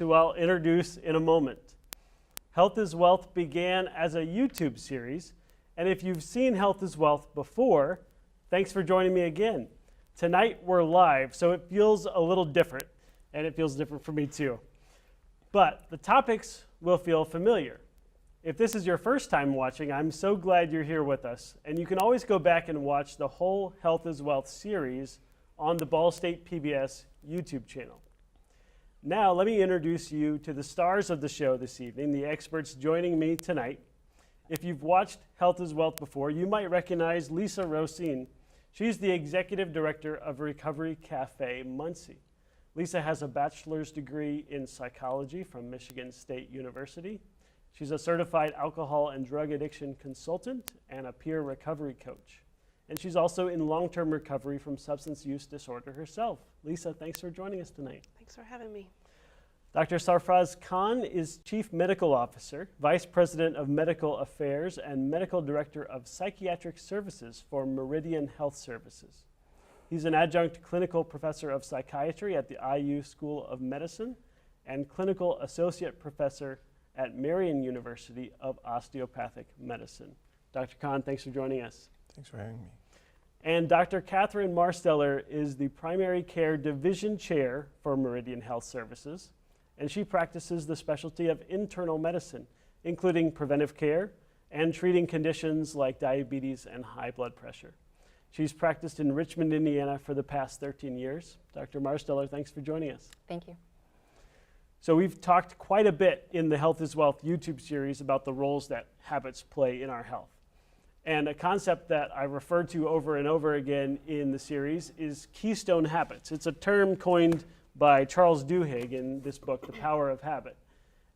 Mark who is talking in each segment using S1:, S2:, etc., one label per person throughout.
S1: who I'll introduce in a moment. Health is Wealth began as a YouTube series, and if you've seen Health is Wealth before, thanks for joining me again. Tonight we're live, so it feels a little different, and it feels different for me too. But the topics will feel familiar. If this is your first time watching, I'm so glad you're here with us, and you can always go back and watch the whole Health is Wealth series on the Ball State PBS YouTube channel. Now, let me introduce you to the stars of the show this evening, the experts joining me tonight. If you've watched Health is Wealth before, you might recognize Lisa Rosine. She's the Executive Director of Recovery Cafe Muncie. Lisa has a bachelor's degree in psychology from Michigan State University. She's a certified alcohol and drug addiction consultant and a peer recovery coach. And she's also in long-term recovery from substance use disorder herself. Lisa, thanks for joining us tonight.
S2: Thanks for having me.
S1: Dr. Sarfraz Khan is Chief Medical Officer, Vice President of Medical Affairs, and Medical Director of Psychiatric Services for Meridian Health Services. He's an adjunct clinical professor of psychiatry at the IU School of Medicine and clinical associate professor at Marian University of Osteopathic Medicine. Dr. Khan, thanks for joining us.
S3: Thanks for having me.
S1: And Dr. Catherine Marsteller is the Primary Care Division Chair for Meridian Health Services, and she practices the specialty of internal medicine, including preventive care and treating conditions like diabetes and high blood pressure. She's practiced in Richmond, Indiana for the past 13 years. Dr. Marsteller, thanks for joining us.
S4: Thank you.
S1: So we've talked quite a bit in the Health is Wealth YouTube series about the roles that habits play in our health. And a concept that I referred to over and over again in the series is Keystone Habits. It's a term coined by Charles Duhigg in this book, The Power of Habit.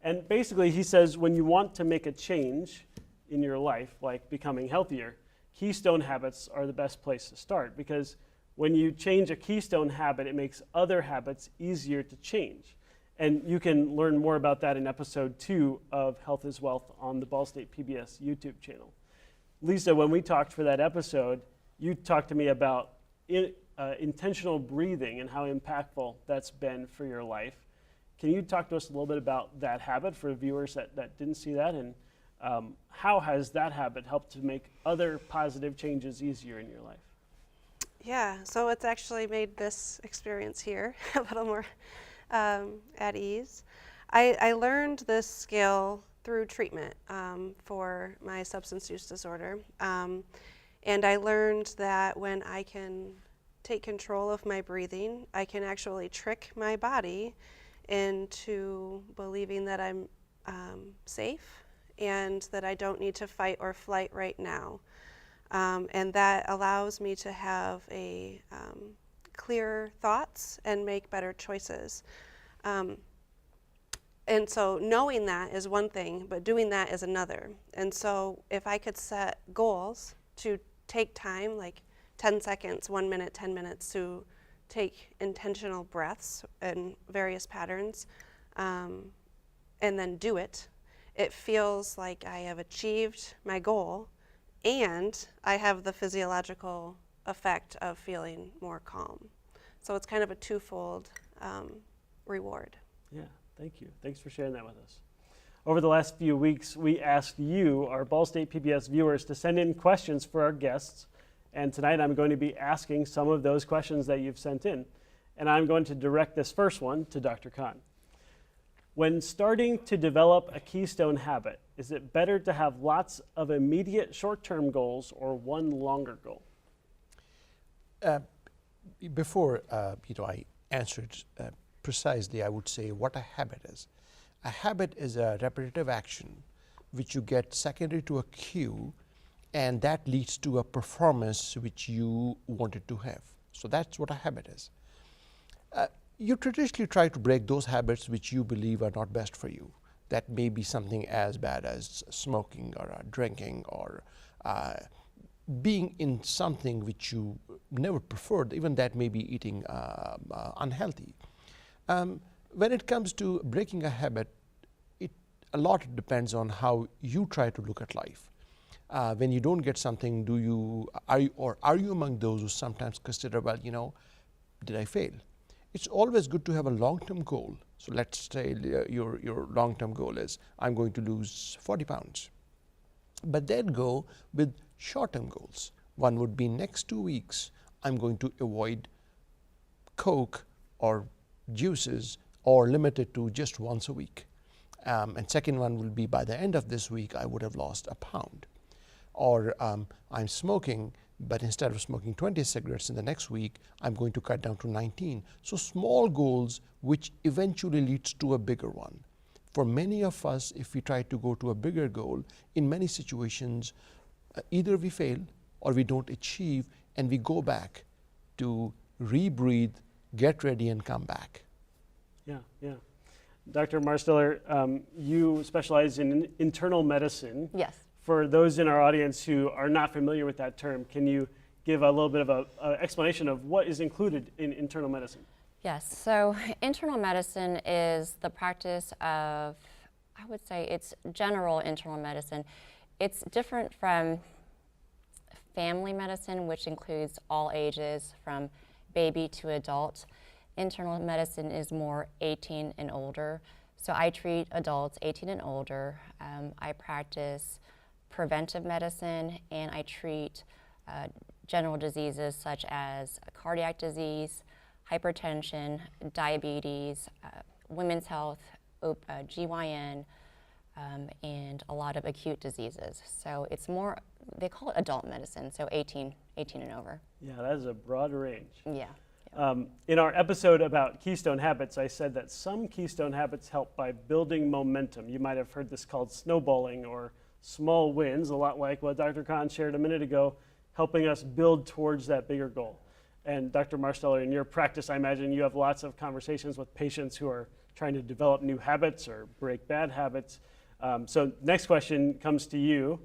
S1: And basically he says when you want to make a change in your life, like becoming healthier, keystone habits are the best place to start, because when you change a keystone habit, it makes other habits easier to change. And you can learn more about that in episode 2 of Health is Wealth on the Ball State PBS YouTube channel. Lisa, when we talked for that episode, you talked to me about intentional breathing and how impactful that's been for your life. Can you talk to us a little bit about that habit for viewers that didn't see that, and how has that habit helped to make other positive changes easier in your life?
S2: Yeah, so it's actually made this experience here a little more at ease. I learned this skill through treatment for my substance use disorder. And I learned that when I can take control of my breathing, I can actually trick my body into believing that I'm safe and that I don't need to fight or flight right now. And that allows me to have a clear thoughts and make better choices. And so knowing that is one thing, but doing that is another. And so if I could set goals to take time, like 10 seconds, 1 minute, 10 minutes, to take intentional breaths in various patterns, and then do it, it feels like I have achieved my goal and I have the physiological effect of feeling more calm. So it's kind of a twofold reward.
S1: Yeah. Thank you. Thanks for sharing that with us. Over the last few weeks, we asked you, our Ball State PBS viewers, to send in questions for our guests. And tonight I'm going to be asking some of those questions that you've sent in. And I'm going to direct this first one to Dr. Khan. When starting to develop a keystone habit, is it better to have lots of immediate short-term goals or one longer goal?
S3: Before I answered precisely, I would say what a habit is. A habit is a repetitive action which you get secondary to a cue, and that leads to a performance which you wanted to have. So that's what a habit is. You traditionally try to break those habits which you believe are not best for you. That may be something as bad as smoking or drinking or being in something which you never preferred, even that may be eating unhealthy. When it comes to breaking a habit, a lot depends on how you try to look at life. When you don't get something, are you among those who sometimes consider, well, did I fail? It's always good to have a long-term goal So let's say your long-term goal is, I'm going to lose 40 pounds. But then go with short-term goals. One would be next 2 weeks, I'm going to avoid Coke or juices or limit it to just once a week. And second one will be, by the end of this week, I would have lost a pound. Or I'm smoking, but instead of smoking 20 cigarettes in the next week, I'm going to cut down to 19. So small goals, which eventually leads to a bigger one. For many of us, if we try to go to a bigger goal, in many situations, either we fail or we don't achieve, and we go back to rebreathe, get ready, and come back.
S1: Yeah, yeah. Dr. Marsteller, you specialize in internal medicine.
S4: Yes.
S1: For those in our audience who are not familiar with that term, can you give a little bit of an explanation of what is included in internal medicine?
S4: Yes, so internal medicine is the practice of, I would say it's general internal medicine. It's different from family medicine, which includes all ages from baby to adult. Internal medicine is more 18 and older. So I treat adults 18 and older. I practice preventive medicine, and I treat general diseases such as cardiac disease, hypertension, diabetes, women's health, GYN, and a lot of acute diseases. So it's more, they call it adult medicine, so 18 and over.
S1: Yeah, that is a broad range.
S4: Yeah.
S1: In our episode about Keystone Habits, I said that some Keystone Habits help by building momentum. You might have heard this called snowballing or small wins, a lot like what Dr. Khan shared a minute ago, helping us build towards that bigger goal. And Dr. Marsteller, in your practice, I imagine you have lots of conversations with patients who are trying to develop new habits or break bad habits. So next question comes to you.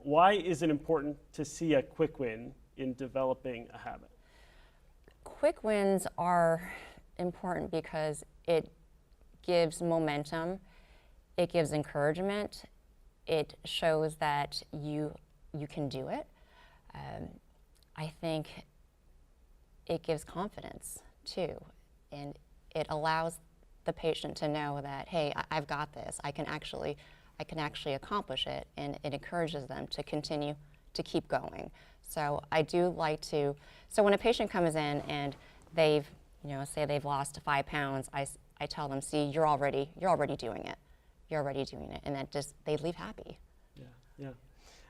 S1: Why is it important to see a quick win in developing a habit?
S4: Quick wins are important because it gives momentum, it gives encouragement, it shows that you can do it. I think it gives confidence too, and it allows the patient to know that, hey, I've got this. I can actually accomplish it, and it encourages them to continue to keep going. So I do like to. So when a patient comes in and they've, say they've lost 5 pounds, I tell them, see, you're already doing it. You're already doing it, and that just they leave happy.
S1: Yeah,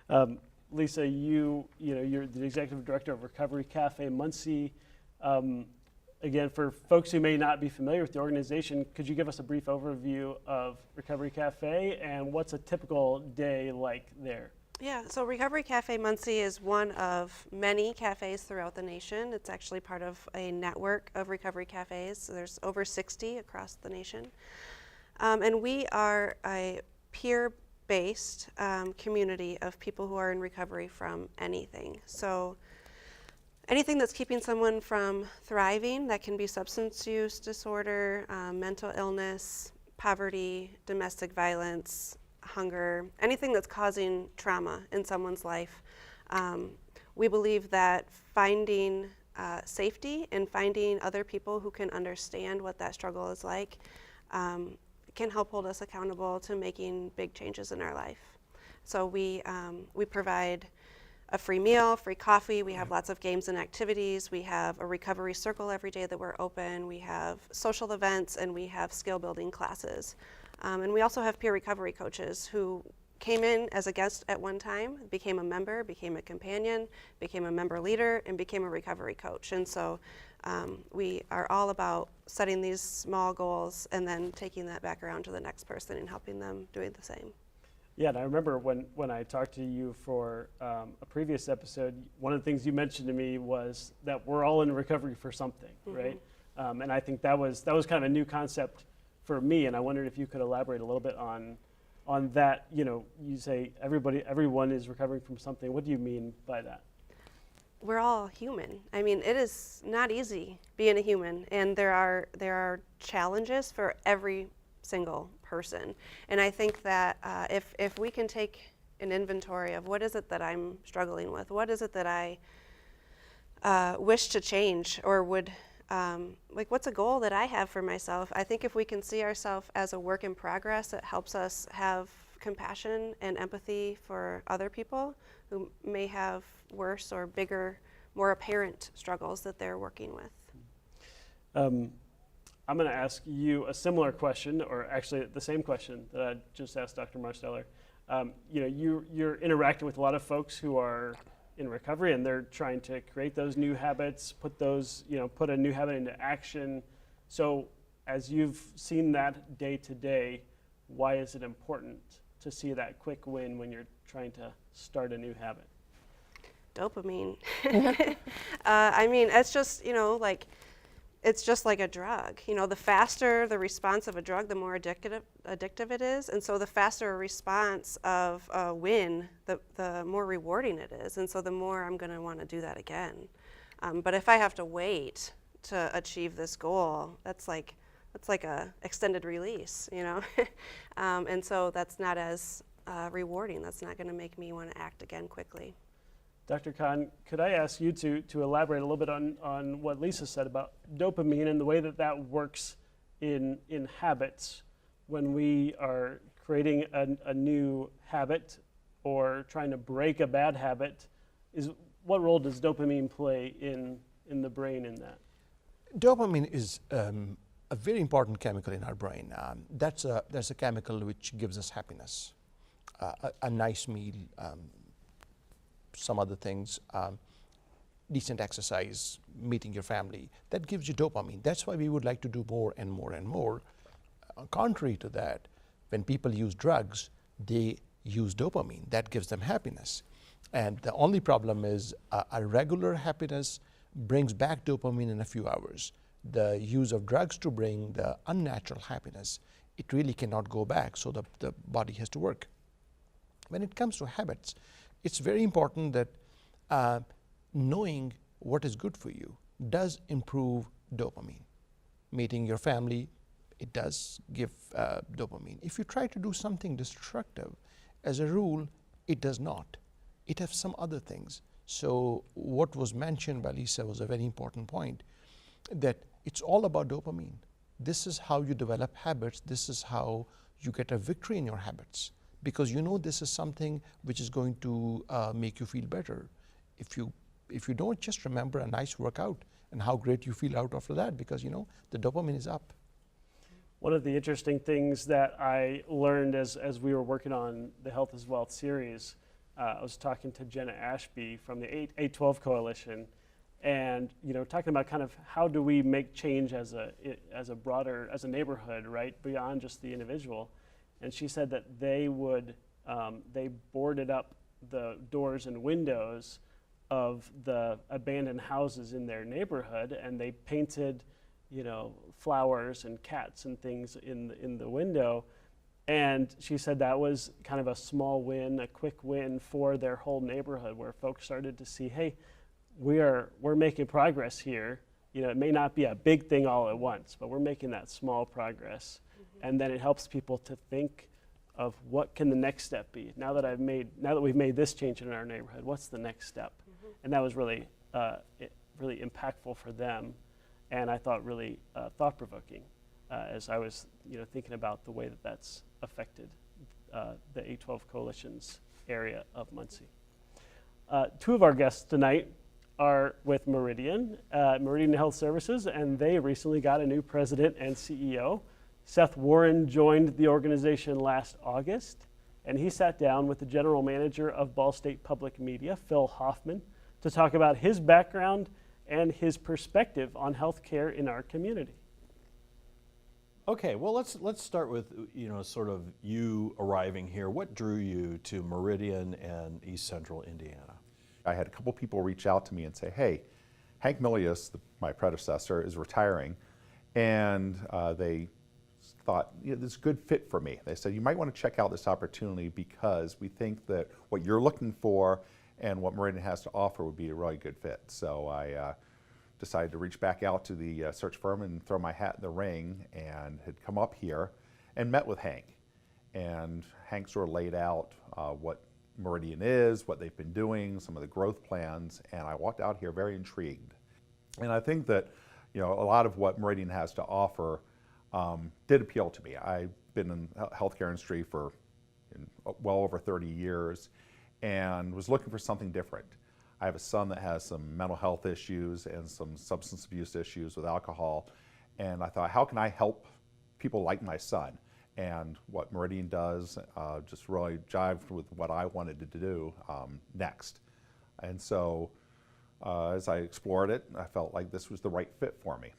S1: yeah. Lisa, you're the executive director of Recovery Cafe Muncie. Again, for folks who may not be familiar with the organization, could you give us a brief overview of Recovery Cafe and what's a typical day like there?
S2: Yeah, so Recovery Cafe Muncie is one of many cafes throughout the nation. It's actually part of a network of recovery cafes. So there's over 60 across the nation. And we are a peer-based community of people who are in recovery from anything. So anything that's keeping someone from thriving, that can be substance use disorder, mental illness, poverty, domestic violence, hunger, anything that's causing trauma in someone's life. We believe that finding safety and finding other people who can understand what that struggle is like can help hold us accountable to making big changes in our life. So we provide a free meal, free coffee. We have lots of games and activities. We have a recovery circle every day that we're open. We have social events, and we have skill building classes. And we also have peer recovery coaches who came in as a guest at one time, became a member, became a companion, became a member leader, and became a recovery coach. And so we are all about setting these small goals and then taking that back around to the next person and helping them doing the same.
S1: Yeah, and I remember when I talked to you for a previous episode, one of the things you mentioned to me was that we're all in recovery for something, right? And I think that was kind of a new concept for me, and I wondered if you could elaborate a little bit on that. You say everyone is recovering from something. What do you mean by that?
S2: We're all human. I mean, it is not easy being a human, and there are challenges for every single person. And I think that if we can take an inventory of what is it that I'm struggling with, what is it that I wish to change or would like what's a goal that I have for myself? I think if we can see ourselves as a work in progress, it helps us have compassion and empathy for other people who may have worse or bigger, more apparent struggles that they're working with.
S1: I'm going to ask you a similar question, or actually the same question that I just asked Dr. Marsteller. You're interacting with a lot of folks who are in recovery, and they're trying to create those new habits, put a new habit into action. So, as you've seen that day to day, why is it important to see that quick win when you're trying to start a new habit?
S2: Dopamine. I mean, it's just, it's just like a drug. The faster the response of a drug, the more addictive it is. And so the faster a response of a win, the more rewarding it is. And so the more I'm going to want to do that again. But if I have to wait to achieve this goal, that's like a extended release, and so that's not as rewarding. That's not going to make me want to act again quickly.
S1: Dr. Khan, could I ask you to elaborate a little bit on what Lisa said about dopamine and the way that works in habits when we are creating a new habit or trying to break a bad habit? What role does dopamine play in the brain in that?
S3: Dopamine is a very important chemical in our brain. That's a chemical which gives us happiness, a nice meal, some other things, decent exercise, meeting your family, that gives you dopamine. That's why we would like to do more and more and more. Contrary to that, when people use drugs, they use dopamine. That gives them happiness. And the only problem is a regular happiness brings back dopamine in a few hours. The use of drugs to bring the unnatural happiness, it really cannot go back, so the body has to work. When it comes to habits, it's very important that knowing what is good for you does improve dopamine. Meeting your family, it does give dopamine. If you try to do something destructive, as a rule, it does not. It has some other things. So what was mentioned by Lisa was a very important point, that it's all about dopamine. This is how you develop habits. This is how you get a victory in your habits, because this is something which is going to make you feel better. If you don't, just remember a nice workout and how great you feel out after that, because the dopamine is up.
S1: One of the interesting things that I learned as we were working on the Health is Wealth series, I was talking to Jenna Ashby from the 812 Coalition, and talking about kind of how do we make change as a neighborhood, right, beyond just the individual. And she said that they boarded up the doors and windows of the abandoned houses in their neighborhood, and they painted, flowers and cats and things in the window. And she said that was kind of a small win, a quick win for their whole neighborhood, where folks started to see, hey, we're making progress here. It may not be a big thing all at once, but we're making that small progress. Mm-hmm. And then it helps people to think of what can the next step be. Now that we've made this change in our neighborhood, what's the next step? Mm-hmm. And that was really impactful for them, and I thought really thought-provoking as I was thinking about the way that's affected the 812 Coalition's area of Muncie. Two of our guests tonight are with Meridian Health Services, and they recently got a new president and CEO. Seth Warren joined the organization last August, and he sat down with the general manager of Ball State Public Media, Phil Hoffman, to talk about his background and his perspective on healthcare in our community.
S5: Okay, well, let's start with sort of you arriving here. What drew you to Meridian and East Central Indiana?
S6: I had a couple people reach out to me and say, hey, Hank Milius, my predecessor, is retiring, and they thought, this is a good fit for me. They said, you might want to check out this opportunity because we think that what you're looking for and what Meridian has to offer would be a really good fit. So I decided to reach back out to the search firm and throw my hat in the ring, and had come up here and met with Hank. And Hank sort of laid out what Meridian is, what they've been doing, some of the growth plans, and I walked out here very intrigued. And I think that, a lot of what Meridian has to offer did appeal to me. I've been in the healthcare industry for well over 30 years and was looking for something different. I have a son that has some mental health issues and some substance abuse issues with alcohol, and I thought, how can I help people like my son? And what Meridian does just really jived with what I wanted to do next. And so as I explored it, I felt like this was the right fit for me.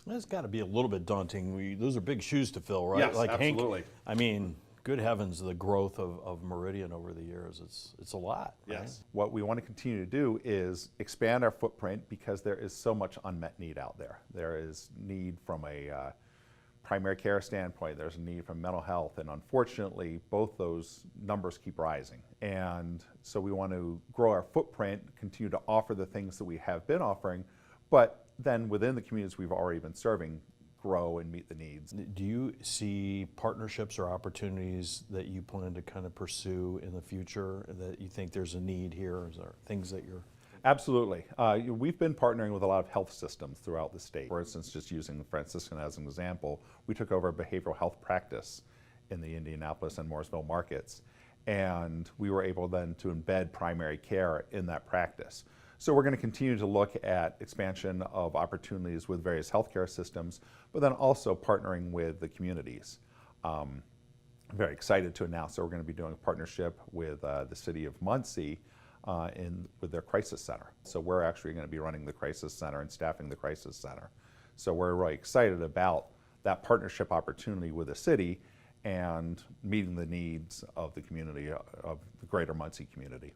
S5: It's got to be a little bit daunting. Those are big shoes to fill, right?
S6: Yes,
S5: like
S6: absolutely.
S5: Hank, I mean, good heavens, the growth of Meridian over the years, it's a lot. Right?
S6: Yes. What we want to continue to do is expand our footprint because there is so much unmet need out there. There is need from a primary care standpoint, there's a need from mental health, and unfortunately, both those numbers keep rising. And so we want to grow our footprint, continue to offer the things that we have been offering, but then within the communities we've already been serving, grow and meet the needs.
S5: Do you see partnerships or opportunities that you plan to kind of pursue in the future that you think there's a need here? Is there things that you're...
S6: Absolutely. We've been partnering with a lot of health systems throughout the state. For instance, just using Franciscan as an example, we took over a behavioral health practice in the Indianapolis and Mooresville markets, and we were able then to embed primary care in that practice. So we're going to continue to look at expansion of opportunities with various healthcare systems, but then also partnering with the communities. I'm very excited to announce that we're going to be doing a partnership with the city of Muncie with their crisis center. So we're actually going to be running the crisis center and staffing the crisis center. So we're really excited about that partnership opportunity with the city and meeting the needs of the community, of the greater Muncie community.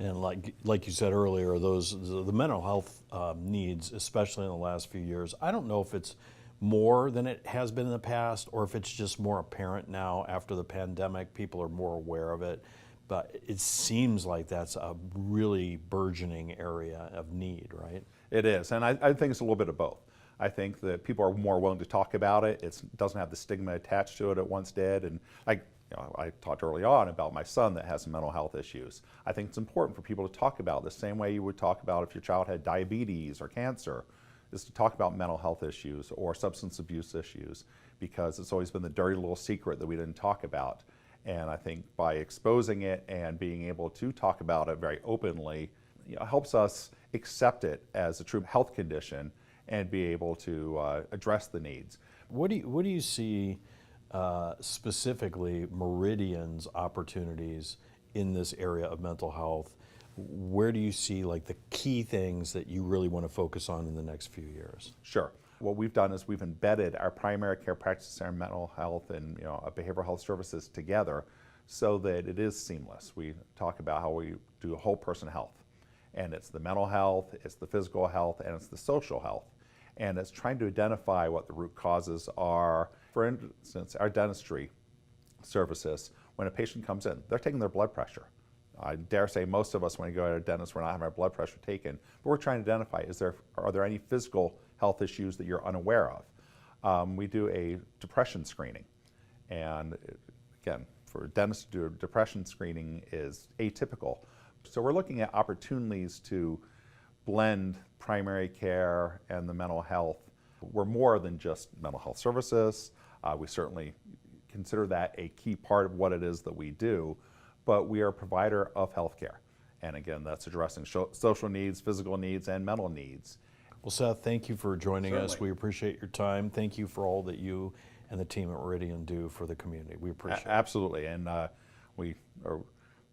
S5: And like you said earlier, the mental health needs, especially in the last few years, I don't know if it's more than it has been in the past or if it's just more apparent now after the pandemic. People are more aware of it. But it seems like that's a really burgeoning area of need, right?
S6: It is, and I think it's a little bit of both. I think that people are more willing to talk about it. It doesn't have the stigma attached to it once did. And I talked early on about my son that has some mental health issues. I think it's important for people to talk about the same way you would talk about if your child had diabetes or cancer, is to talk about mental health issues or substance abuse issues, because it's always been the dirty little secret that we didn't talk about. And I think by exposing it and being able to talk about it very openly, helps us accept it as a true health condition and be able to address the needs.
S5: What do you see specifically Meridian's opportunities in this area of mental health? Where do you see like the key things that you really want to focus on in the next few years?
S6: Sure. What we've done is we've embedded our primary care practice, our mental health, and behavioral health services together so that it is seamless. We talk about how we do whole person health, and it's the mental health, it's the physical health, and it's the social health. And it's trying to identify what the root causes are. For instance, our dentistry services, when a patient comes in, they're taking their blood pressure. I dare say most of us, when we go to a dentist, we're not having our blood pressure taken, but we're trying to identify, are there any physical health issues that you're unaware of? We do a depression screening. And again, for a dentist to do a depression screening is atypical. So we're looking at opportunities to blend primary care and the mental health. We're more than just mental health services. We certainly consider that a key part of what it is that we do, but we are a provider of healthcare. And again, that's addressing social needs, physical needs, and mental needs.
S5: Well, Seth, thank you for joining us.
S6: Certainly.
S5: We appreciate your time. Thank you for all that you and the team at Meridian do for the community. We appreciate it.
S6: Absolutely, and we are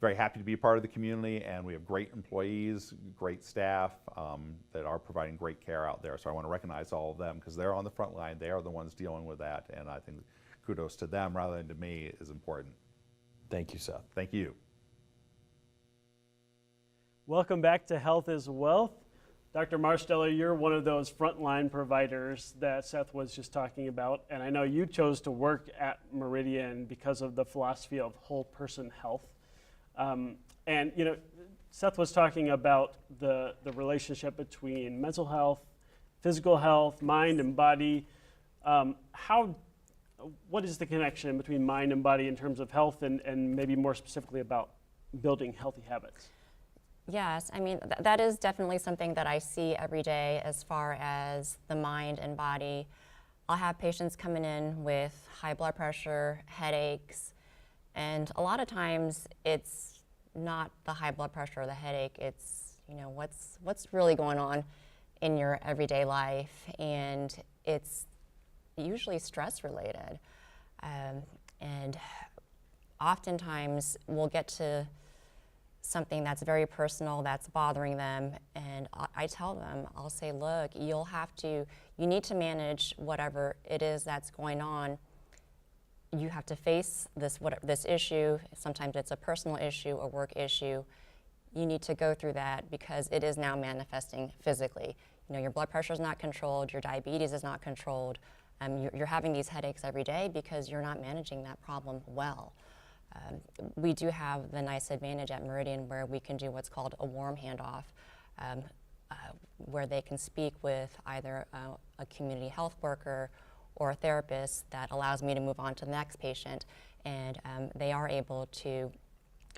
S6: very happy to be a part of the community, and we have great employees, great staff that are providing great care out there. So I want to recognize all of them because they're on the front line. They are the ones dealing with that, and I think kudos to them rather than to me is important.
S5: Thank you, Seth.
S6: Thank you.
S1: Welcome back to Health is Wealth. Dr. Marsteller, you're one of those frontline providers that Seth was just talking about, and I know you chose to work at Meridian because of the philosophy of whole person health. And Seth was talking about the relationship between mental health, physical health, mind and body. What is the connection between mind and body in terms of health, and maybe more specifically about building healthy habits?
S4: Yes, I mean, that is definitely something that I see every day as far as the mind and body. I'll have patients coming in with high blood pressure, headaches, and a lot of times it's not the high blood pressure or the headache, it's, you know, what's really going on in your everyday life, and it's usually stress related. And oftentimes we'll get to something that's very personal that's bothering them, and I tell them, I'll say, look, you need to manage whatever it is that's going on. You have to face this issue. Sometimes it's a personal issue, a work issue. You need to go through that because it is now manifesting physically. You know, your blood pressure is not controlled, your diabetes is not controlled. You're having these headaches every day because you're not managing that problem well. We do have the nice advantage at Meridian where we can do what's called a warm handoff, where they can speak with either a community health worker or a therapist that allows me to move on to the next patient, and they are able to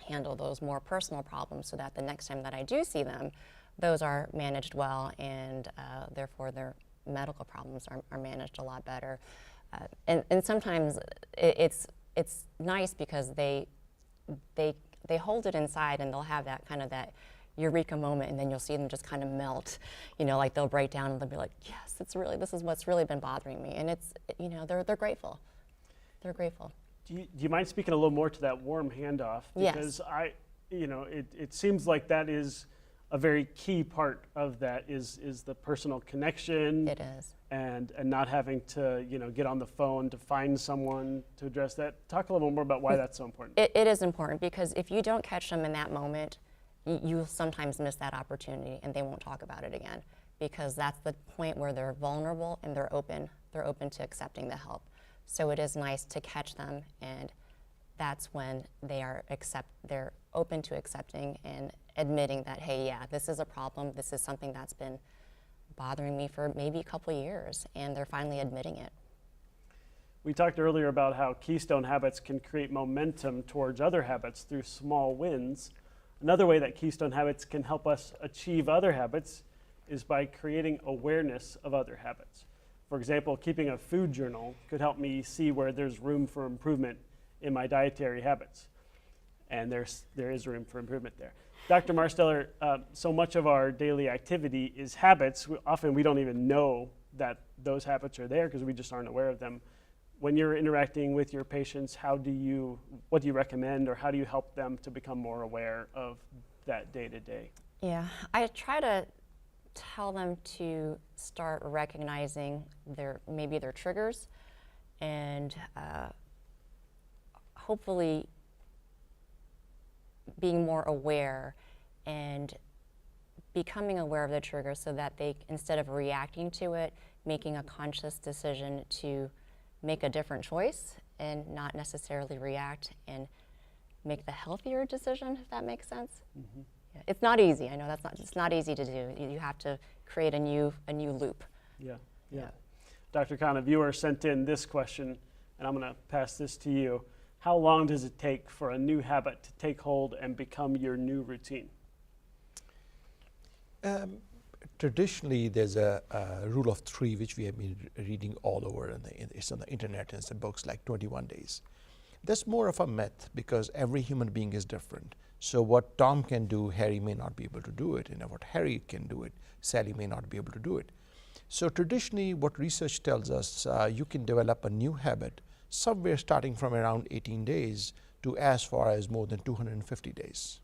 S4: handle those more personal problems so that the next time that I do see them, those are managed well, and therefore their medical problems are managed a lot better. And sometimes it's nice because they hold it inside, and they'll have that kind of that eureka moment, and then you'll see them just kind of melt, you know, like they'll break down and they'll be like, yes, this is what's really been bothering me, and it's, you know, they're grateful. They're grateful.
S1: Do you mind speaking a little more to that warm handoff? Because
S4: Yes.
S1: It seems like that is a very key part of that is the personal connection.
S4: It is.
S1: And not having to, you know, get on the phone to find someone to address that. Talk a little more about why that's so important.
S4: It is important because if you don't catch them in that moment, you'll sometimes miss that opportunity, and they won't talk about it again, because that's the point where they're vulnerable and they're open to accepting the help. So it is nice to catch them, and that's when they're open to accepting and admitting that, hey, yeah, this is a problem, this is something that's been bothering me for maybe a couple of years, and they're finally admitting it.
S1: We talked earlier about how Keystone Habits can create momentum towards other habits through small wins. Another way that Keystone Habits can help us achieve other habits is by creating awareness of other habits. For example, keeping a food journal could help me see where there's room for improvement in my dietary habits. And there is room for improvement there. Dr. Marsteller, so much of our daily activity is habits. Often we don't even know that those habits are there because we just aren't aware of them. When you're interacting with your patients, what do you recommend, or how do you help them to become more aware of that day to day?
S4: Yeah, I try to tell them to start recognizing maybe their triggers, and hopefully being more aware and becoming aware of the trigger so that they, instead of reacting to it, making a conscious decision to make a different choice and not necessarily react and make the healthier decision, if that makes sense. Mm-hmm. Yeah. It's not easy. I know it's not easy to do. You have to create a new loop.
S1: Yeah. Dr. Khan, a viewer sent in this question, and I'm going to pass this to you. How long does it take for a new habit to take hold and become your new routine?
S3: Traditionally, there's a rule of 3 which we have been reading all over, and it's on the internet and some books, like 21 days. That's more of a myth because every human being is different. So what Tom can do, Harry may not be able to do it, and what Harry can do it, Sally may not be able to do it. So traditionally, what research tells us, you can develop a new habit somewhere starting from around 18 days to as far as more than 250 days.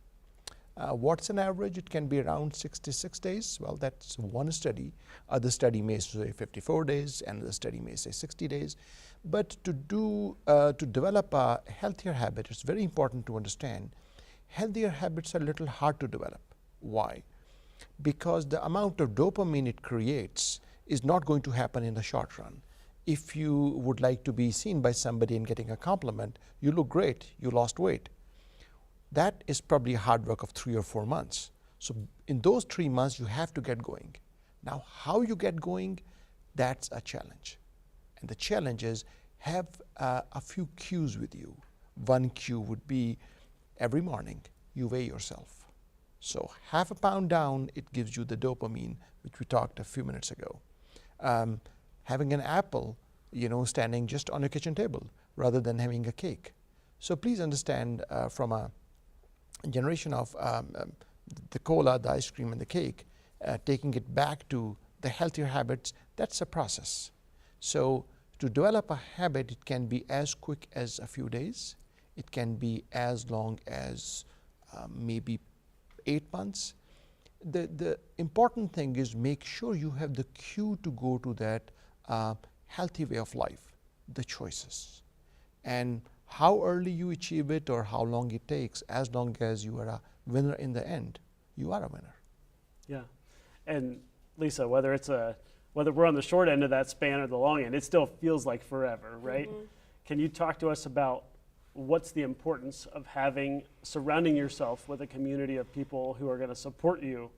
S3: What's an average? It can be around 66 days. Well, that's one study. Other study may say 54 days, another study may say 60 days. But to develop a healthier habit, it's very important to understand healthier habits are a little hard to develop. Why? Because the amount of dopamine it creates is not going to happen in the short run. If you would like to be seen by somebody and getting a compliment, you look great, you lost weight. That is probably hard work of 3 or 4 months. So in those 3 months, you have to get going. Now, how you get going, that's a challenge. And the challenge is have a few cues with you. One cue would be every morning you weigh yourself. So half a pound down, it gives you the dopamine, which we talked a few minutes ago. Having an apple, standing just on your kitchen table rather than having a cake. So please understand from a generation of the cola, the ice cream, and the cake, taking it back to the healthier habits, that's a process. So to develop a habit, it can be as quick as a few days. It can be as long as maybe 8 months. The important thing is make sure you have the cue to go to that healthy way of life, the choices. And how early you achieve it or how long it takes, as long as you are a winner in the end, you are a winner.
S1: Yeah. And Lisa, whether we're on the short end of that span or the long end, it still feels like forever, right? Mm-hmm. Can you talk to us about what's the importance of surrounding yourself with a community of people who are going to support you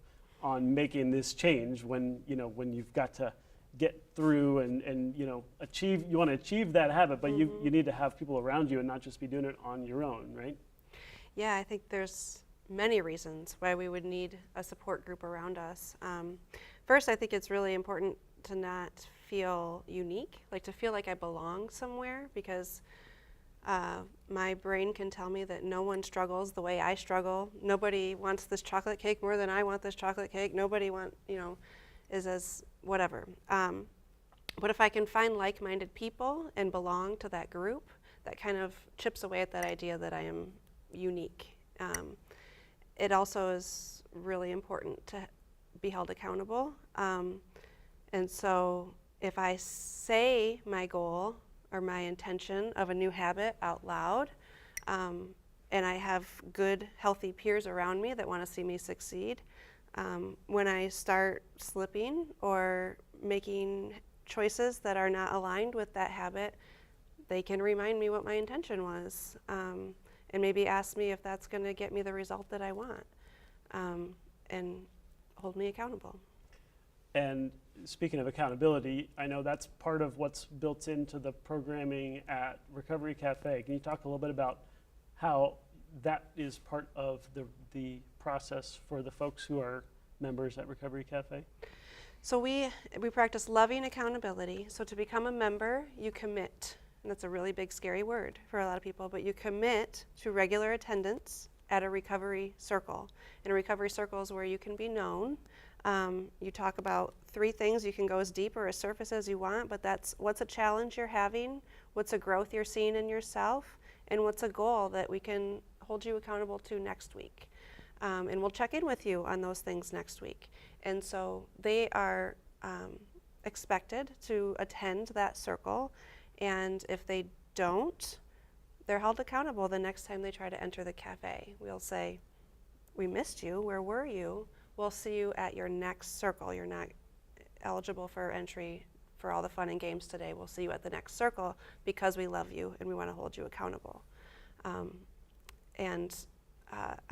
S1: on making this change when you've got to get through and you want to achieve that habit, but you need to have people around you and not just be doing it on your own, right?
S2: Yeah, I think there's many reasons why we would need a support group around us. First, I think it's really important to not feel unique, like to feel like I belong somewhere, because my brain can tell me that no one struggles the way I struggle. Nobody wants this chocolate cake more than I want this chocolate cake. Nobody is as whatever. But if I can find like-minded people and belong to that group, that kind of chips away at that idea that I am unique. It also is really important to be held accountable. And so if I say my goal or my intention of a new habit out loud, and I have good, healthy peers around me that want to see me succeed, when I start slipping or making choices that are not aligned with that habit, they can remind me what my intention was, and maybe ask me if that's going to get me the result that I want, and hold me accountable.
S1: And speaking of accountability, I know that's part of what's built into the programming at Recovery Cafe. Can you talk a little bit about how that is part of the process for the folks who are members at Recovery Cafe?
S2: So we practice loving accountability. So to become a member, you commit. And that's a really big, scary word for a lot of people, but you commit to regular attendance at a recovery circle. And a recovery circle is where you can be known. You talk about 3 things. You can go as deep or as surface as you want, but that's what's a challenge you're having, what's a growth you're seeing in yourself, and what's a goal that we can hold you accountable to next week. And we'll check in with you on those things next week. And so they are expected to attend that circle, and if they don't, they're held accountable the next time they try to enter the cafe. We'll say, we missed you, where were you? We'll see you at your next circle. You're not eligible for entry for all the fun and games today. We'll see you at the next circle because we love you and we want to hold you accountable. I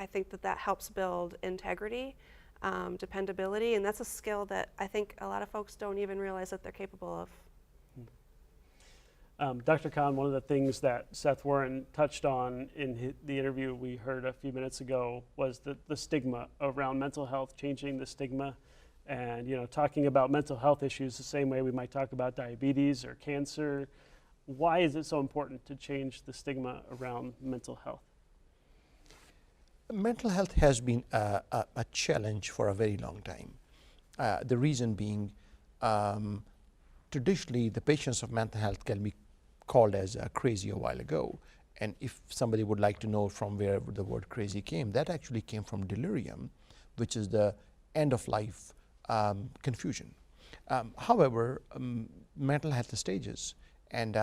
S2: think that helps build integrity, dependability, and that's a skill that I think a lot of folks don't even realize that they're capable of.
S1: Dr. Khan, one of the things that Seth Warren touched on in the interview we heard a few minutes ago was the stigma around mental health, changing the stigma, and talking about mental health issues the same way we might talk about diabetes or cancer. Why is it so important to change the stigma around mental health?
S3: Mental health has been a challenge for a very long time. The reason being, traditionally, the patients of mental health can be called as crazy a while ago. And if somebody would like to know from where the word crazy came, that actually came from delirium, which is the end of life confusion. However, mental health stages and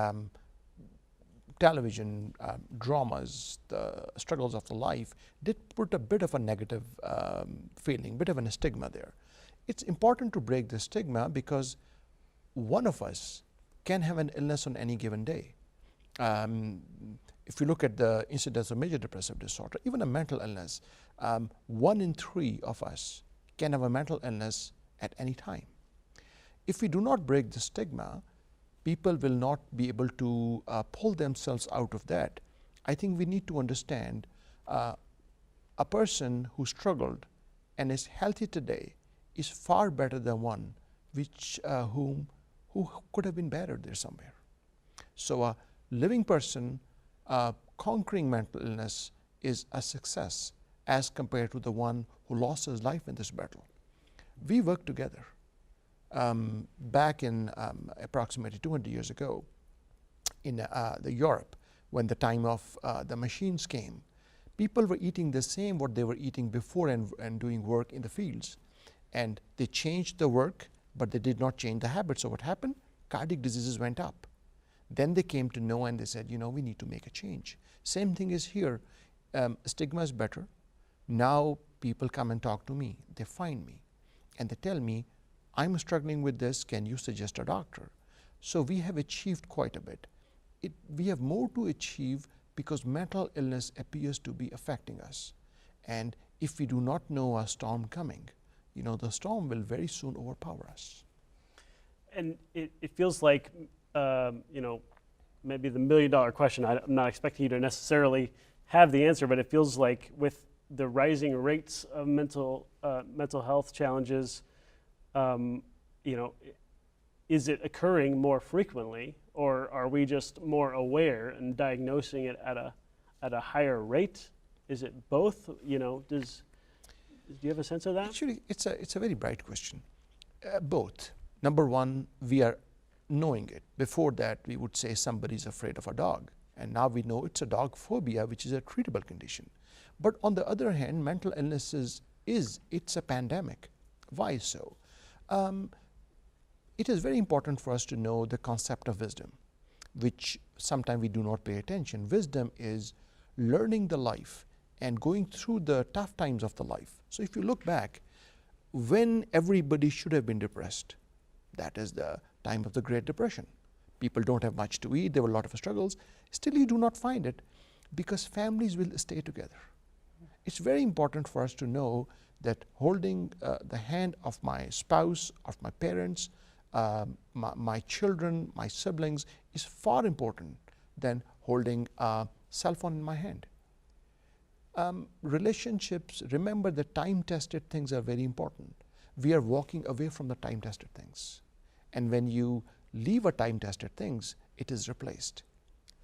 S3: television dramas, the struggles of the life, did put a bit of a negative feeling, bit of a stigma there. It's important to break the stigma because one of us can have an illness on any given day. If you look at the incidence of major depressive disorder, even a mental illness, 1 in 3 of us can have a mental illness at any time. If we do not break the stigma, people will not be able to pull themselves out of that. I think we need to understand a person who struggled and is healthy today is far better than one which who could have been better there somewhere. So a living person conquering mental illness is a success as compared to the one who lost his life in this battle. We worked together. Back in approximately 200 years ago in the Europe, when the time of the machines came, people were eating the same what they were eating before and doing work in the fields. And they changed the work, but they did not change the habits. So what happened? Cardiac diseases went up. Then they came to know and they said, you know, we need to make a change. Same thing is here. Stigma is better. Now people come and talk to me. They find me and they tell me, I'm struggling with this. Can you suggest a doctor? So we have achieved quite a bit. We have more to achieve because mental illness appears to be affecting us. And if we do not know a storm coming, you know, the storm will very soon overpower us.
S1: And it feels like, you know, maybe the $1 million question, I'm not expecting you to necessarily have the answer, but it feels like with the rising rates of mental health challenges, you know, is it occurring more frequently, or are we just more aware and diagnosing it at a higher rate? Is it both? You know, do you have a sense of that?
S3: Actually, it's a very bright question. Both. Number one, we are knowing it. Before that, we would say somebody's afraid of a dog, and now we know it's a dog phobia, which is a treatable condition. But on the other hand, mental illnesses it's a pandemic. Why so? It is very important for us to know the concept of wisdom, which sometimes we do not pay attention. Wisdom is learning the life and going through the tough times of the life. So if you look back, when everybody should have been depressed, that is the time of the Great Depression. People don't have much to eat, there were a lot of struggles. Still you do not find it because families will stay together. It's very important for us to know that holding the hand of my spouse, of my parents, my children, my siblings is far important than holding a cell phone in my hand. Relationships, remember the time-tested things are very important. We are walking away from the time-tested things. And when you leave a time-tested things, it is replaced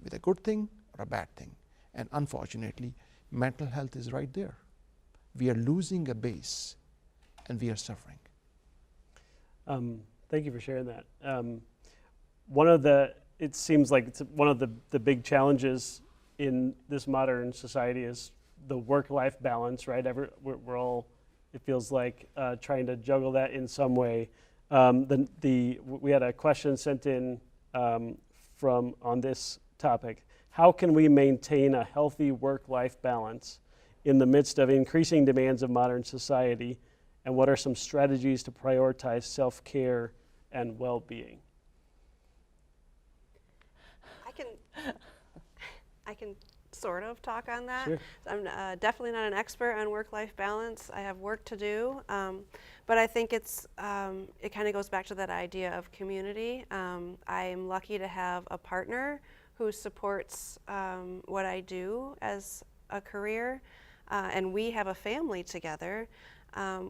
S3: with a good thing or a bad thing. And unfortunately, mental health is right there. We are losing a base and we are suffering.
S1: Thank you for sharing that. It seems like it's one of the big challenges in this modern society is the work-life balance, right? We're all, it feels like, trying to juggle that in some way. We had a question sent in on this topic. How can we maintain a healthy work-life balance in the midst of increasing demands of modern society? And what are some strategies to prioritize self-care and well-being?
S2: I can sort of talk on that.
S1: Sure.
S2: I'm definitely not an expert on work-life balance. I have work to do, but I think it kind of goes back to that idea of community. I am lucky to have a partner who supports what I do as a career, and we have a family together,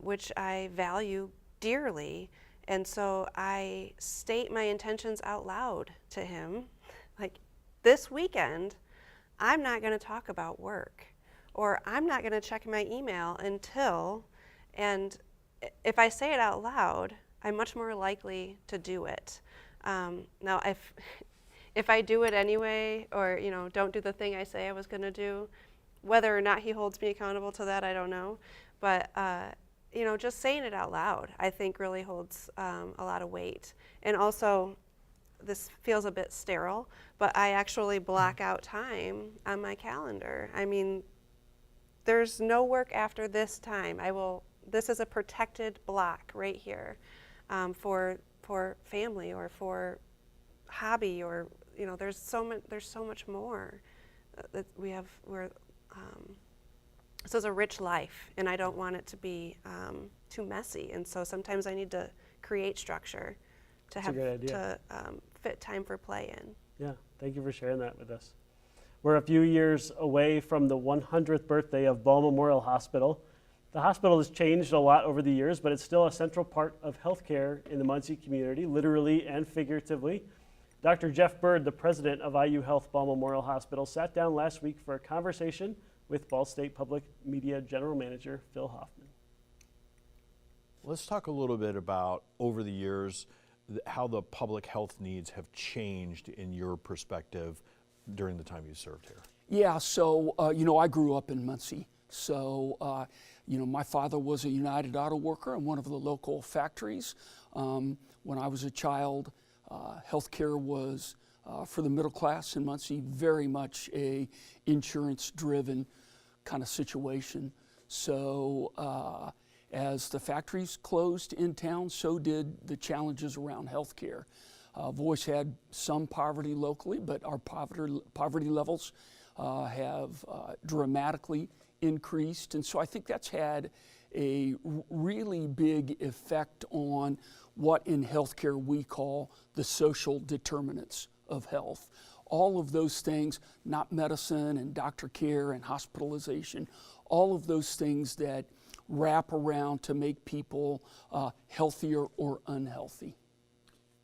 S2: which I value dearly. And so I state my intentions out loud to him, like, this weekend, I'm not going to talk about work, or I'm not going to check my email until, and if I say it out loud, I'm much more likely to do it. Now, if I do it anyway, or don't do the thing I say I was going to do, whether or not he holds me accountable to that, I don't know. But just saying it out loud, I think really holds a lot of weight. And also, this feels a bit sterile, but I actually block out time on my calendar. I mean, there's no work after this time. This is a protected block right here for family or for hobby, or there's so much more that we have. This is a rich life, and I don't want it to be too messy. And so sometimes I need to create structure to fit time for play in.
S1: Yeah, thank you for sharing that with us. We're a few years away from the 100th birthday of Ball Memorial Hospital, The hospital has changed a lot over the years, but it's still a central part of healthcare in the Muncie community, literally and figuratively. Dr. Jeff Bird, the president of IU Health Ball Memorial Hospital, sat down last week for a conversation with Ball State Public Media General Manager Phil Hoffman.
S5: Let's talk a little bit about, over the years, how the public health needs have changed in your perspective during the time you served here.
S7: Yeah, so, I grew up in Muncie. So, my father was a United Auto worker in one of the local factories. When I was a child, healthcare was, for the middle class in Muncie, very much a insurance-driven kind of situation. So, as the factories closed in town, so did the challenges around healthcare. I've always had some poverty locally, but our poverty levels have dramatically increased. And so I think that's had a really big effect on what in healthcare we call the social determinants of health. All of those things, not medicine and doctor care and hospitalization, all of those things that wrap around to make people healthier or unhealthy.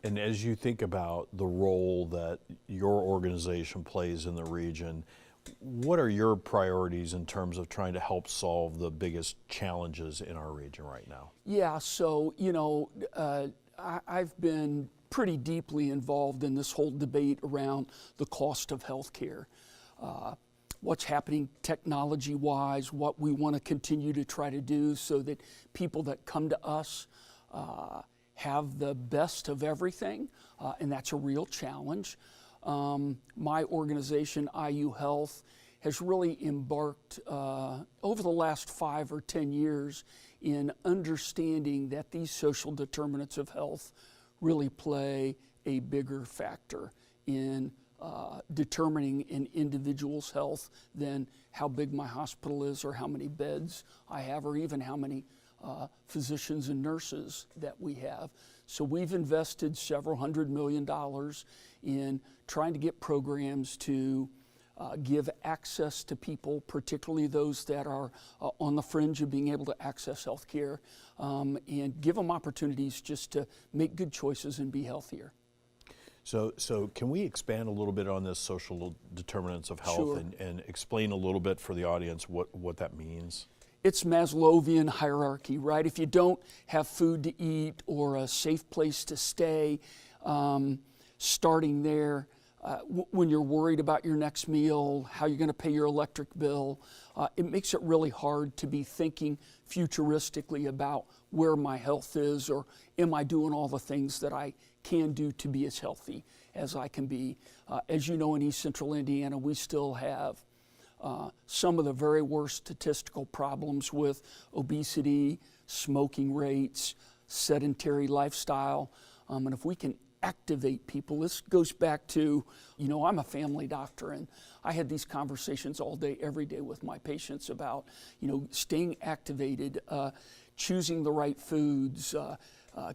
S5: And as you think about the role that your organization plays in the region, what are your priorities in terms of trying to help solve the biggest challenges in our region right now?
S7: Yeah, so, I've been pretty deeply involved in this whole debate around the cost of healthcare. What's happening technology-wise, what we want to continue to try to do so that people that come to us have the best of everything, and that's a real challenge. My organization, IU Health, has really embarked over the last 5 or 10 years in understanding that these social determinants of health really play a bigger factor in determining an individual's health than how big my hospital is or how many beds I have or even how many physicians and nurses that we have. So we've invested several $100 million in trying to get programs to give access to people, particularly those that are on the fringe of being able to access health care, and give them opportunities just to make good choices and be healthier.
S5: So can we expand a little bit on this social determinants of health?
S7: Sure.
S5: and explain a little bit for the audience what that means?
S7: It's Maslowian hierarchy, right? If you don't have food to eat or a safe place to stay, starting there, when you're worried about your next meal, how you're going to pay your electric bill, it makes it really hard to be thinking futuristically about where my health is, or am I doing all the things that I can do to be as healthy as I can be. As you know, in East Central Indiana, we still have some of the very worst statistical problems with obesity, smoking rates, sedentary lifestyle. And if we can activate people, this goes back to, I'm a family doctor, and I had these conversations all day, every day with my patients about, staying activated, choosing the right foods,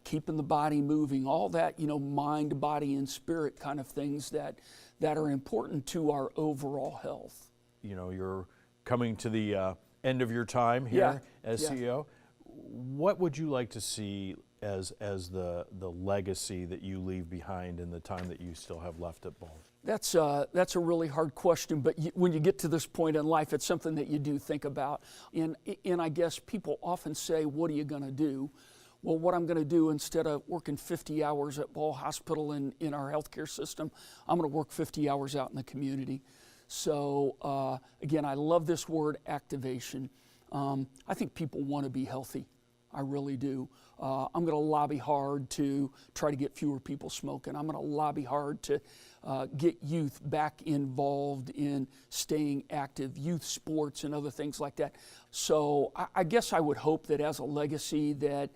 S7: keeping the body moving, all that, mind, body, and spirit kind of things that are important to our overall health.
S5: You're coming to the end of your time here as CEO. What would you like to see as the legacy that you leave behind in the time that you still have left at Ball?
S7: That's a really hard question, but when you get to this point in life, it's something that you do think about. And I guess people often say, what are you going to do? Well, what I'm going to do, instead of working 50 hours at Ball Hospital in our healthcare system, I'm going to work 50 hours out in the community. So again, I love this word, activation. I think people want to be healthy. I really do. I'm going to lobby hard to try to get fewer people smoking. I'm going to lobby hard to get youth back involved in staying active, youth sports and other things like that. So I guess I would hope that as a legacy that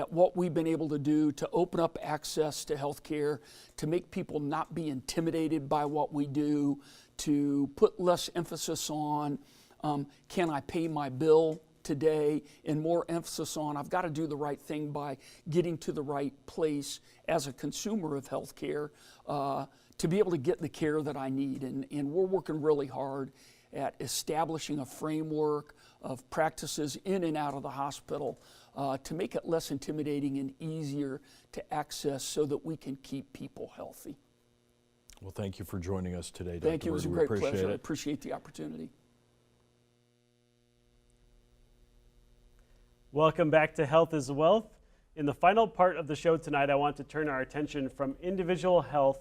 S7: what we've been able to do to open up access to healthcare, to make people not be intimidated by what we do, to put less emphasis on can I pay my bill today, and more emphasis on I've got to do the right thing by getting to the right place as a consumer of healthcare to be able to get the care that I need. And we're working really hard at establishing a framework of practices in and out of the hospital to make it less intimidating and easier to access so that we can keep people healthy.
S5: Well, thank you for joining us today, Dr.
S7: Thank you. It was a
S5: Bird.
S7: great
S5: We appreciate
S7: pleasure. I
S5: it.
S7: appreciate the opportunity.
S1: Welcome back to Health is Wealth. In the final part of the show tonight, I want to turn our attention from individual health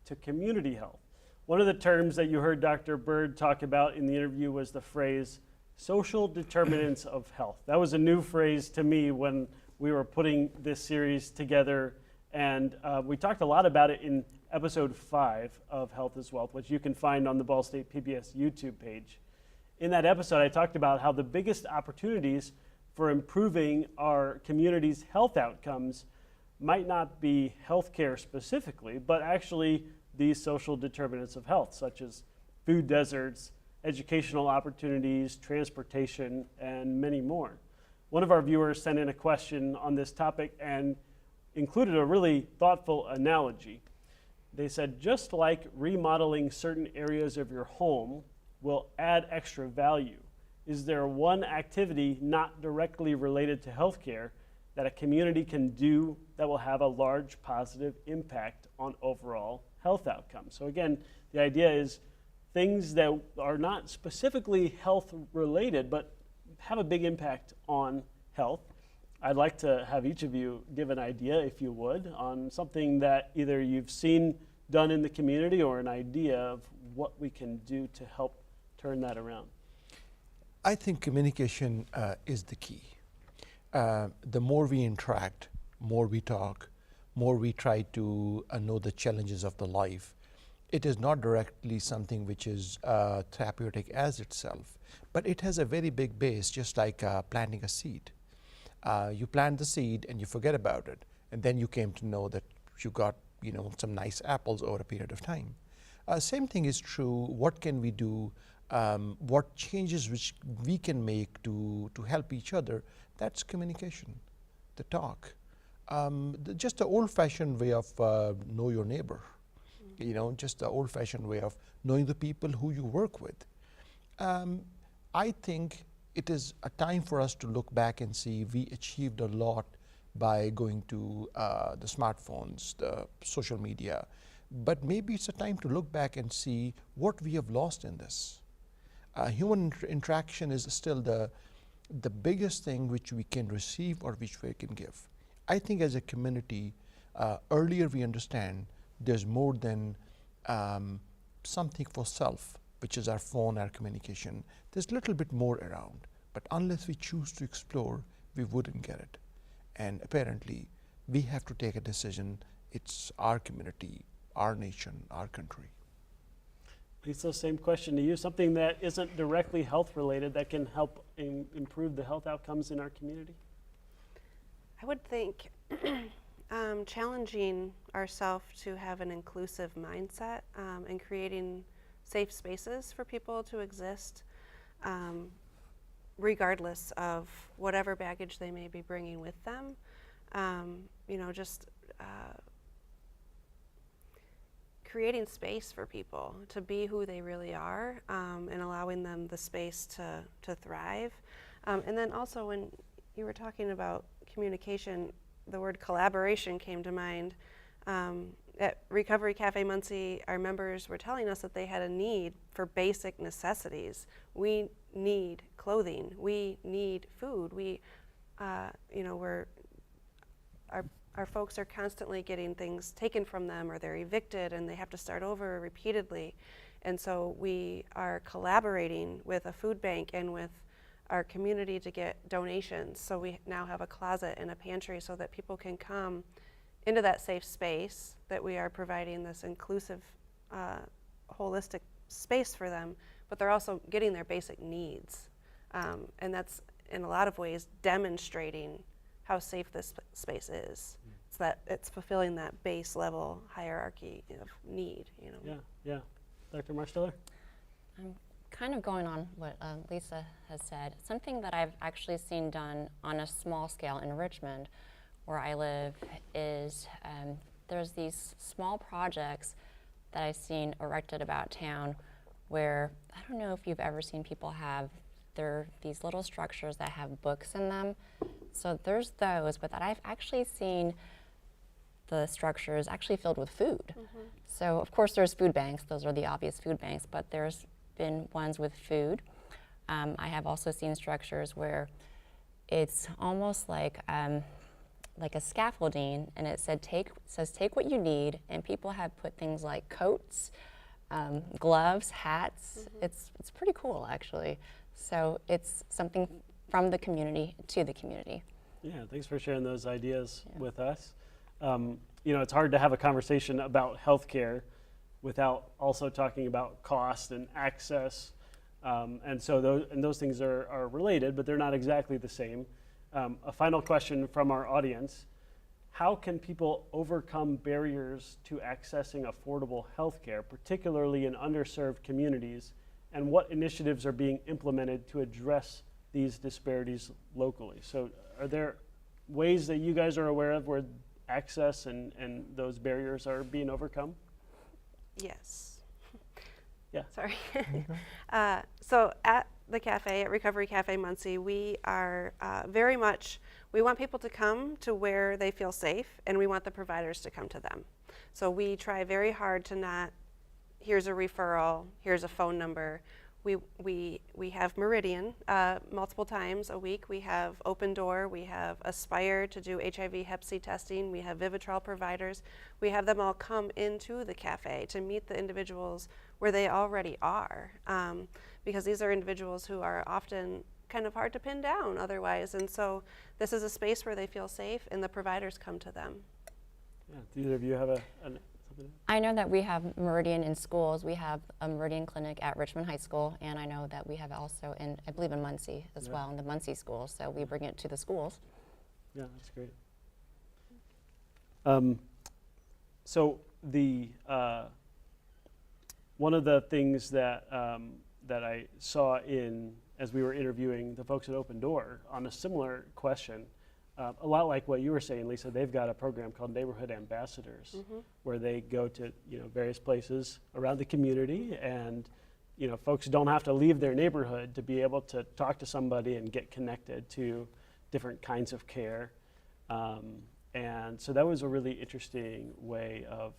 S1: to community health. One of the terms that you heard Dr. Bird talk about in the interview was the phrase social determinants of health. That was a new phrase to me when we were putting this series together, and we talked a lot about it in episode 5 of Health is Wealth, which you can find on the Ball State PBS YouTube page. In that episode, I talked about how the biggest opportunities for improving our community's health outcomes might not be healthcare specifically, but actually these social determinants of health, such as food deserts, educational opportunities, transportation, and many more. One of our viewers sent in a question on this topic and included a really thoughtful analogy. They said, just like remodeling certain areas of your home will add extra value, is there one activity not directly related to healthcare that a community can do that will have a large positive impact on overall health outcomes? So again, the idea is things that are not specifically health related, but have a big impact on health. I'd like to have each of you give an idea, if you would, on something that either you've seen done in the community or an idea of what we can do to help turn that around.
S3: I think communication is the key. The more we interact, more we talk, more we try to know the challenges of the life. It is not directly something which is therapeutic as itself, but it has a very big base, just like planting a seed. You plant the seed and you forget about it, and then you came to know that you got some nice apples over a period of time. Same thing is true. What can we do? What changes which we can make to help each other? That's communication, the talk. Just the old-fashioned way of know your neighbor. Just the old-fashioned way of knowing the people who you work with. I think it is a time for us to look back and see we achieved a lot by going to the smartphones, the social media, but maybe it's a time to look back and see what we have lost in this. Human interaction is still the biggest thing which we can receive or which we can give. I think as a community, earlier we understand there's more than something for self, which is our phone, our communication. There's a little bit more around, but unless we choose to explore, we wouldn't get it. And apparently, we have to take a decision. It's our community, our nation, our country.
S1: Lisa, same question to you. Something that isn't directly health related that can help improve the health outcomes in our community?
S2: I would think challenging ourselves to have an inclusive mindset and creating safe spaces for people to exist regardless of whatever baggage they may be bringing with them. Creating space for people to be who they really are and allowing them the space to thrive. And then also when you were talking about communication, the word collaboration came to mind. At Recovery Cafe Muncie, our members were telling us that they had a need for basic necessities. We need clothing. We need food. Our folks are constantly getting things taken from them, or they're evicted and they have to start over repeatedly. And so we are collaborating with a food bank and with our community to get donations. So we now have a closet and a pantry so that people can come into that safe space, that we are providing this inclusive, holistic space for them, but they're also getting their basic needs. And that's in a lot of ways demonstrating how safe this space is. It's that it's fulfilling that base level hierarchy of need.
S1: Yeah. Dr. Marsteller?
S4: I'm kind of going on what Lisa has said. Something that I've actually seen done on a small scale in Richmond, where I live, is there's these small projects that I've seen erected about town where, I don't know if you've ever seen people have these little structures that have books in them. So there's those, but that I've actually seen the structures actually filled with food. So of course there's food banks, those are the obvious food banks, but there's been ones with food. I have also seen structures where it's almost like a scaffolding, and it says take what you need, and people have put things like coats, gloves, hats. It's pretty cool actually. So it's something from the community to the community.
S1: Yeah, thanks for sharing those ideas with us. You know, it's hard to have a conversation about healthcare without also talking about cost and access. And so those things are related, but they're not exactly the same. A final question from our audience: how can people overcome barriers to accessing affordable healthcare, particularly in underserved communities, and what initiatives are being implemented to address these disparities locally? So are there ways that you guys are aware of where access and those barriers are being overcome?
S2: Yes.
S1: Yeah.
S2: Sorry. So at the cafe, at Recovery Cafe Muncie, we are we want people to come to where they feel safe, and we want the providers to come to them. So we try very hard to not, here's a referral, here's a phone number. We have Meridian multiple times a week. We have Open Door. We have Aspire to do HIV Hep C testing. We have Vivitrol providers. We have them all come into the cafe to meet the individuals where they already are, because these are individuals who are often kind of hard to pin down otherwise. And so this is a space where they feel safe, and the providers come to them.
S1: Yeah. Do either of you have something?
S4: I know that we have Meridian in schools. We have a Meridian clinic at Richmond High School, and I know that we have also I believe in Muncie as well, in the Muncie schools, so we bring it to the schools.
S1: Yeah, that's great. So the one of the things that that I saw as we were interviewing the folks at Open Door on a similar question, a lot like what you were saying, Lisa, they've got a program called Neighborhood Ambassadors, where they go to various places around the community, and folks don't have to leave their neighborhood to be able to talk to somebody and get connected to different kinds of care. And so that was a really interesting way of,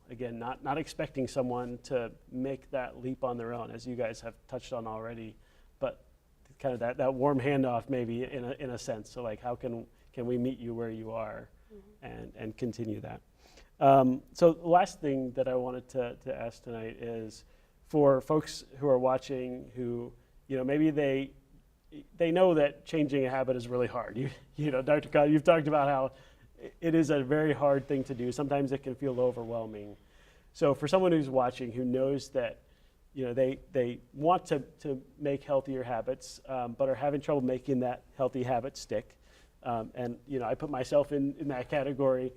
S1: again, not expecting someone to make that leap on their own, as you guys have touched on already, but kind of that warm handoff maybe in a sense. So like, how can we meet you where you are and continue that? So the last thing that I wanted to ask tonight is for folks who are watching who, maybe they know that changing a habit is really hard. Dr. Codd, you've talked about how it is a very hard thing to do. Sometimes it can feel overwhelming. So for someone who's watching who knows that they want to make healthier habits, but are having trouble making that healthy habit stick, and I put myself in that category.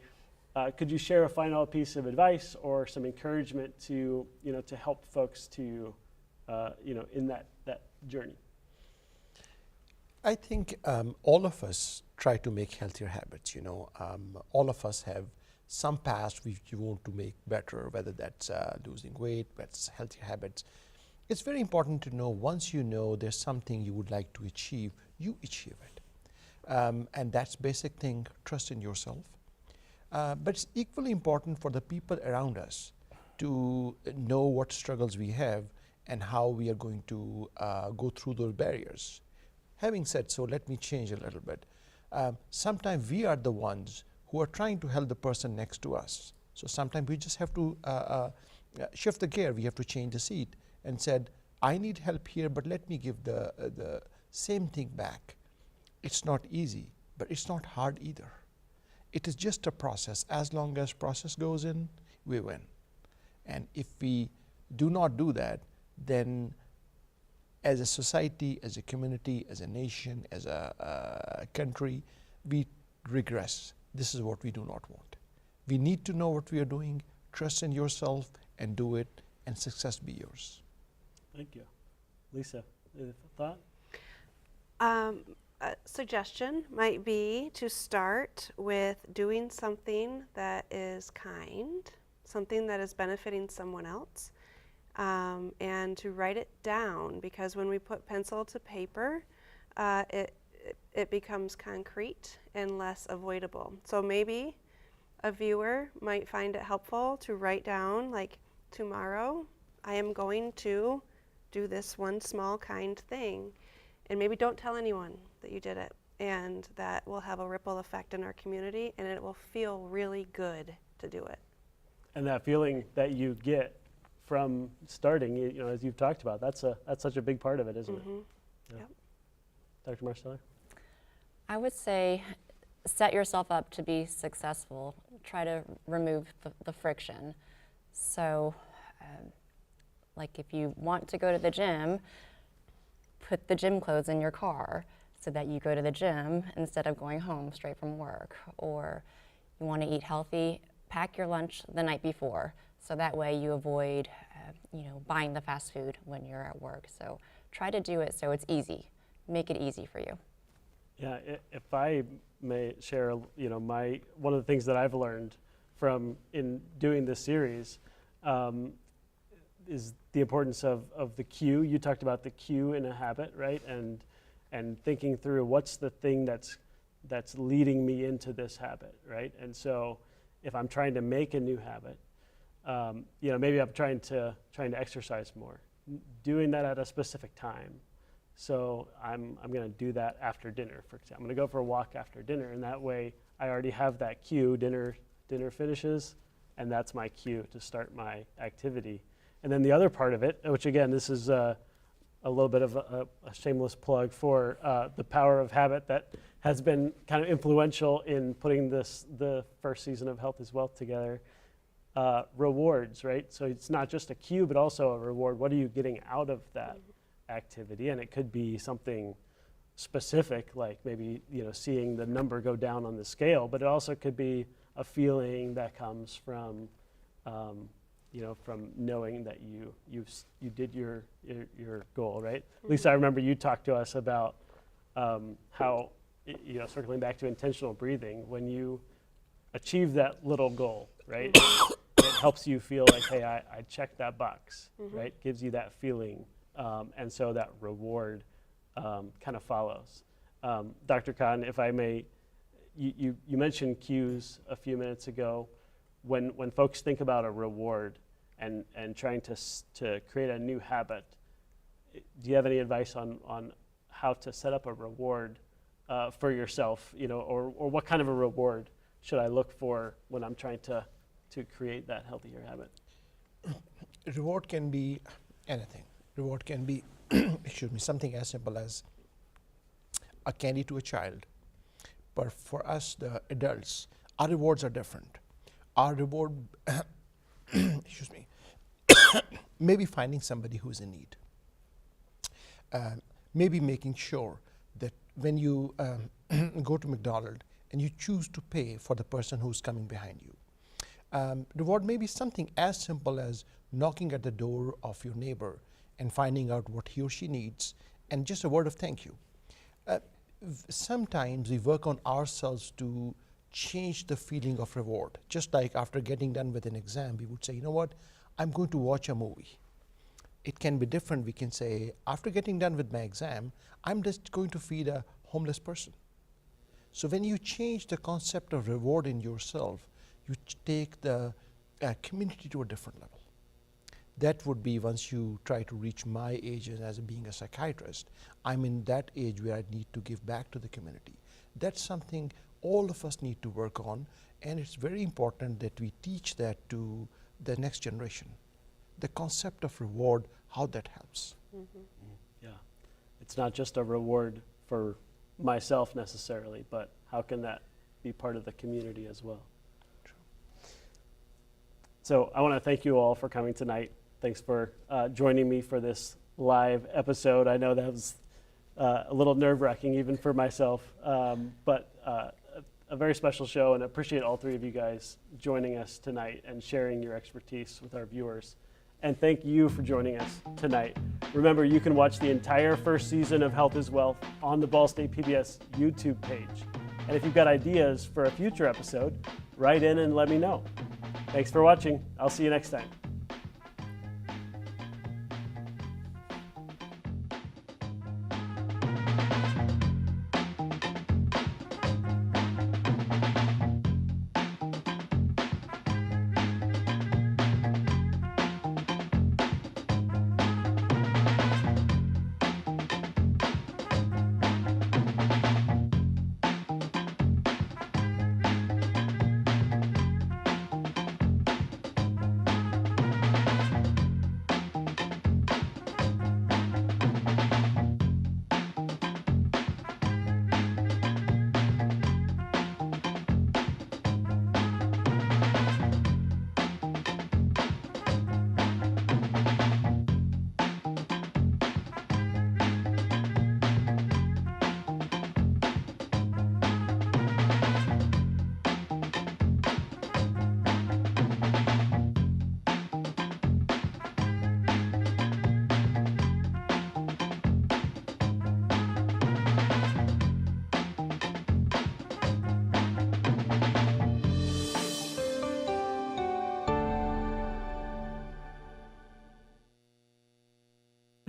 S1: Could you share a final piece of advice or some encouragement to help folks to in that journey?
S3: I think all of us try to make healthier habits. All of us have some past which you want to make better, whether that's losing weight, that's healthier habits. It's very important to know, once you know there's something you would like to achieve, you achieve it. And that's basic thing, trust in yourself. But it's equally important for the people around us to know what struggles we have and how we are going to go through those barriers. Having said so, let me change a little bit. Sometimes we are the ones who are trying to help the person next to us. So sometimes we just have to shift the gear. We have to change the seat and said, I need help here, but let me give the same thing back. It's not easy, but it's not hard either. It is just a process. As long as process goes in, we win. And if we do not do that, then as a society, as a community, as a nation, as a country, we regress. This is what we do not want. We need to know what we are doing, trust in yourself, and do it, and success be yours.
S1: Thank you. Lisa, a thought?
S2: A suggestion might be to start with doing something that is kind, something that is benefiting someone else. and to write it down, because when we put pencil to paper, it becomes concrete and less avoidable. So maybe a viewer might find it helpful to write down, like, tomorrow I am going to do this one small kind thing, and maybe don't tell anyone that you did it, and that will have a ripple effect in our community, and it will feel really good to do it.
S1: And that feeling that you get from starting, as you've talked about, that's such a big part of it, isn't it? Yeah.
S2: Yep.
S1: Dr. Marsteller?
S4: I would say set yourself up to be successful. Try to remove the friction. So, like if you want to go to the gym, put the gym clothes in your car so that you go to the gym instead of going home straight from work. Or you want to eat healthy, pack your lunch the night before, so that way you avoid buying the fast food when you're at work. So try to do it so it's easy. Make it easy for you.
S1: Yeah, if I may share, one of the things that I've learned from in doing this series is the importance of the cue. You talked about the cue in a habit, right? And thinking through what's the thing that's leading me into this habit, right? And so if I'm trying to make a new habit, maybe I'm trying to exercise more, doing that at a specific time. So I'm going to do that after dinner, for example. I'm going to go for a walk after dinner, and that way I already have that cue. Dinner finishes, and that's my cue to start my activity. And then the other part of it, which again, this is a little bit of a shameless plug for the Power of Habit that has been kind of influential in putting the first season of Health is Wealth together. Rewards, right? So it's not just a cue, but also a reward. What are you getting out of that activity? And it could be something specific, like maybe seeing the number go down on the scale, but it also could be a feeling that comes from from knowing that you did your goal, right? Lisa, I remember you talked to us about how circling back to intentional breathing, when you achieve that little goal, right? It helps you feel like, hey, I checked that box, right? Gives you that feeling. And so that reward kind of follows. Dr. Khan, if I may, you mentioned cues a few minutes ago. When folks think about a reward and trying to create a new habit, do you have any advice on how to set up a reward for yourself, or what kind of a reward should I look for when I'm trying to create that healthier habit?
S3: Reward can be anything. Reward can be, something as simple as a candy to a child. But for us, the adults, our rewards are different. Our reward, maybe finding somebody who's in need. Maybe making sure that when you go to McDonald's and you choose to pay for the person who's coming behind you. Reward may be something as simple as knocking at the door of your neighbor and finding out what he or she needs, and just a word of thank you. Sometimes we work on ourselves to change the feeling of reward. Just like after getting done with an exam, we would say, you know what, I'm going to watch a movie. It can be different. We can say, after getting done with my exam, I'm just going to feed a homeless person. So when you change the concept of reward in yourself, you take the community to a different level. That would be once you try to reach my age as being a psychiatrist. I'm in that age where I need to give back to the community. That's something all of us need to work on, and it's very important that we teach that to the next generation. The concept of reward, how that helps.
S1: Yeah, it's not just a reward for myself necessarily, but how can that be part of the community as well?
S3: True.
S1: So I want to thank you all for coming tonight. Thanks for joining me for this live episode. I know that was a little nerve-wracking even for myself, but a very special show, and I appreciate all three of you guys joining us tonight and sharing your expertise with our viewers. And thank you for joining us tonight. Remember, you can watch the entire first season of Health is Wealth on the Ball State PBS YouTube page. And if you've got ideas for a future episode, write in and let me know. Thanks for watching. I'll see you next time.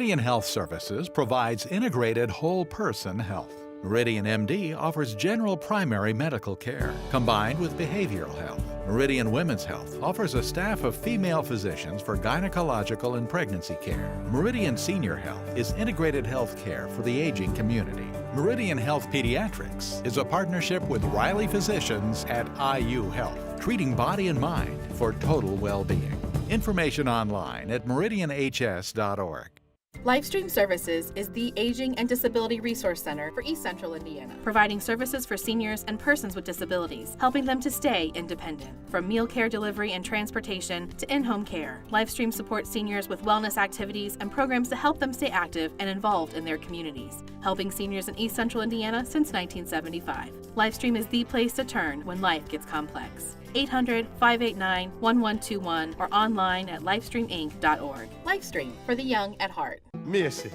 S8: Meridian Health Services provides integrated whole-person health. Meridian MD offers general primary medical care combined with behavioral health. Meridian Women's Health offers a staff of female physicians for gynecological and pregnancy care. Meridian Senior Health is integrated health care for the aging community. Meridian Health Pediatrics is a partnership with Riley Physicians at IU Health, treating body and mind for total well-being. Information online at meridianhs.org.
S9: Lifestream Services is the Aging and Disability Resource Center for East Central Indiana, providing services for seniors and persons with disabilities, helping them to stay independent. From meal care delivery and transportation to in-home care, Lifestream supports seniors with wellness activities and programs to help them stay active and involved in their communities, helping seniors in East Central Indiana since 1975. Lifestream is the place to turn when life gets complex. 800-589-1121 or online at lifestreaminc.org. Lifestream, for the young at heart.
S10: Missy,